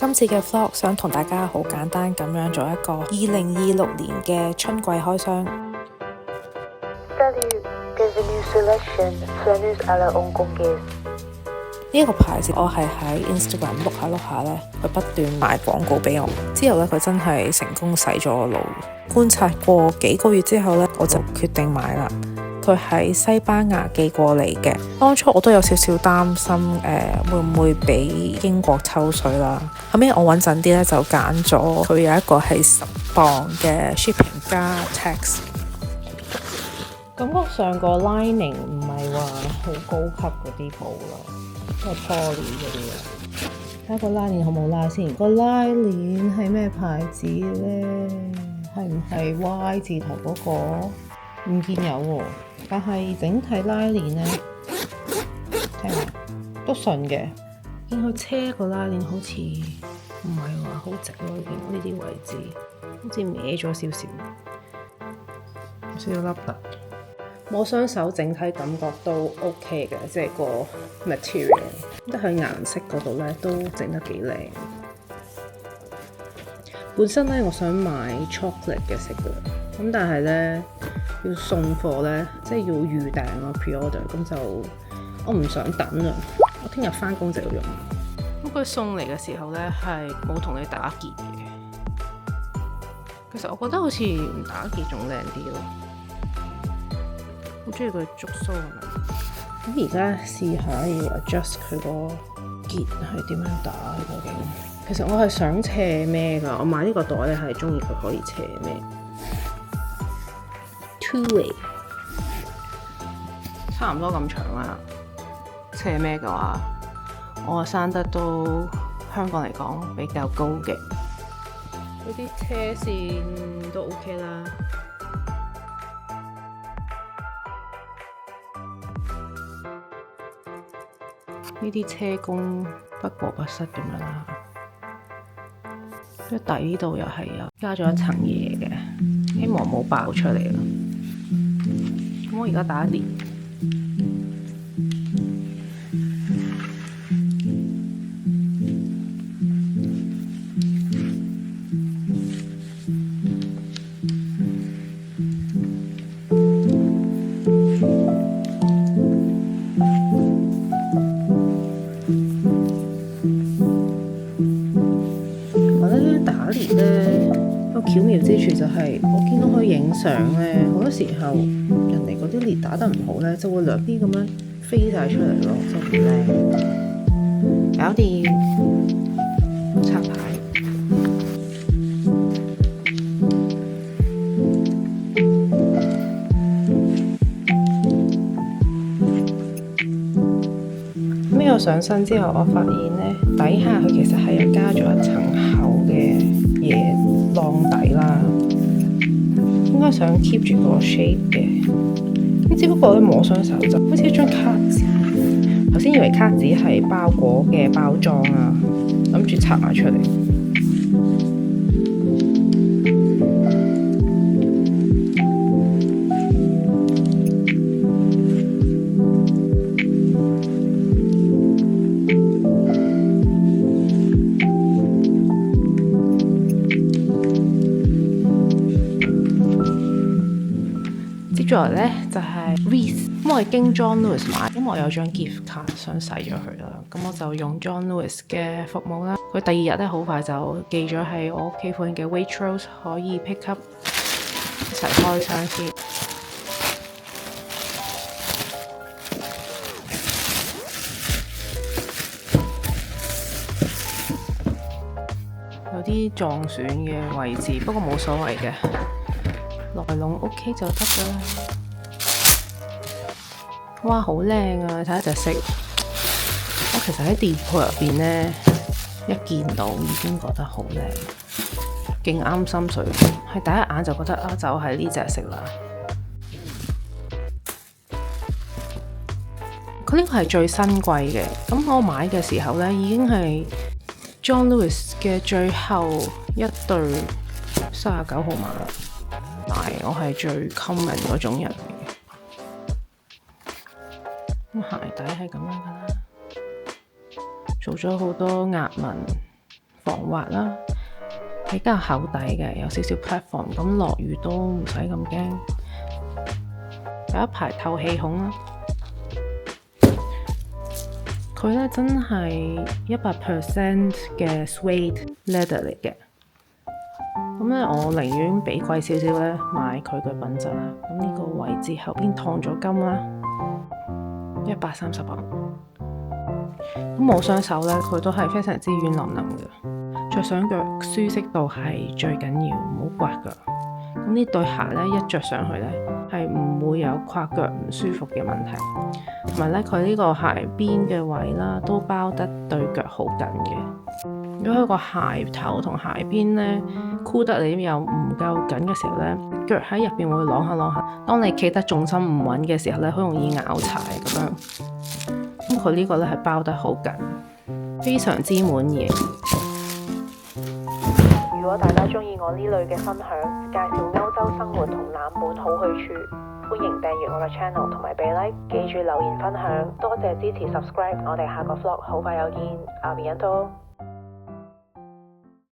今次嘅 vlog 想同大家好簡單咁樣做一個2026年嘅春季開箱。呢一個牌子我係喺 Instagram 碌下碌下咧，佢不斷賣廣告俾我。之後咧佢真係成功洗咗我腦。觀察過幾個月之後咧，我就決定買啦。佢喺西班牙寄過嚟嘅。當初我都有少少擔心會唔會俾英國抽水啦。後尾我穩陣啲咧，就揀咗佢有一個係10磅嘅 shipping 加 tax。感覺上個 lining 唔係話好高級嗰啲布咯，都係 poly 嗰啲啊。睇下個拉鏈好冇拉先，個拉鏈係咩牌子咧？係唔係 Y 字頭嗰個？唔見有喎。但係整體拉鏈咧，睇下都順嘅。見佢車個拉鏈好似唔係話好直咯，呢啲位置好似歪咗少少，有少少凹凸。摸雙手整體感覺都 OK 嘅，即係個 material， 得佢顏色嗰度咧都整得幾靚。本身咧我想買 chocolate 嘅色嘅，咁但係咧要送貨咧，即係要預訂咯 pre-order， 咁就我唔想等啊，我聽日返工就要用。咁佢送嚟嘅時候咧係冇同你打結嘅，其實我覺得好似唔打結仲靚啲咯。好中意佢觸鬚啊！咁而家試下要 adjust 佢個結係點樣打究竟？其實我係想斜孭㗎，我買呢個袋咧係中意佢可以斜孭。Two-way 差唔多咁長啦，斜孭嘅話，我生得都香港嚟講比較高嘅，嗰啲車線都 OK 啦。呢啲車工不過不失咁樣啦，即底呢度又係有加咗一層嘢嘅，希望冇爆出嚟啦。咁我而家打鏈，巧妙之處就係我見到佢影相咧，好多時候人哋嗰啲裂打得唔好咧，就會兩邊咁樣飛晒出嚟咯，就唔靚。搞掂，插牌。咁我上身之後，我發現咧底下佢其實係有加咗一層厚嘅嘢晾底啦，應該想 keep 住個 shape 嘅。咁只不過咧摸雙手就好似一張卡紙，頭先以為卡紙係包裹嘅包裝啊，諗住拆埋出嚟。接落嚟咧就係 Reiss， 咁我係經 John Lewis 買，因為我有張 gift card 想洗咗佢啦，咁我就用 John Lewis 嘅服務啦。佢第二日咧好快就寄咗喺我屋企附近嘅 Waitrose， 可以 pick up， 一齊開箱先。有啲撞損嘅位置，不過冇所謂嘅。內籠 OK 就得㗎啦。哇，好靚啊！睇下隻色，我其實喺店鋪入邊咧，一見到已經覺得好靚，勁啱心水。係第一眼就覺得啊，就係呢隻色啦。佢呢個係最新貴嘅，咁我買嘅時候咧已經係 John Lewis 嘅最後一對39號碼啦。但係我係最 common 嗰種人嚟嘅，咁鞋底係咁樣噶啦，做咗好多壓紋防滑啦，比較厚底嘅，有少少 platform， 咁落雨都唔使咁驚。有一排透氣孔啦，佢咧真係100% 嘅 suede leather 嚟嘅。咁咧，我寧願俾貴少少咧買佢嘅品質啦。咁呢個位置後邊燙咗金啦，130磅。咁我雙手咧，佢都係非常之軟腍腍嘅，着上腳舒適度係最緊要，唔好刮腳。咁呢對鞋咧，一着上去咧係唔會有跨腳唔舒服嘅問題。同埋咧，佢呢個鞋邊嘅位啦，都包得對腳好緊嘅。如果佢個鞋頭同鞋邊咧箍得你又唔夠緊嘅時候咧，腳喺入邊會啷下啷下。當你企得重心唔穩嘅時候咧，好容易拗柴咁樣。咁佢呢個咧係包得好緊，非常之滿意。如果大家中意我呢類嘅分享，介紹歐洲生活同冷門好去處，歡迎訂閱我嘅 channel 同埋俾 like， 記住留言分享。多謝支持 subscribe， 我哋下個 vlog 好快有見，阿比恩多。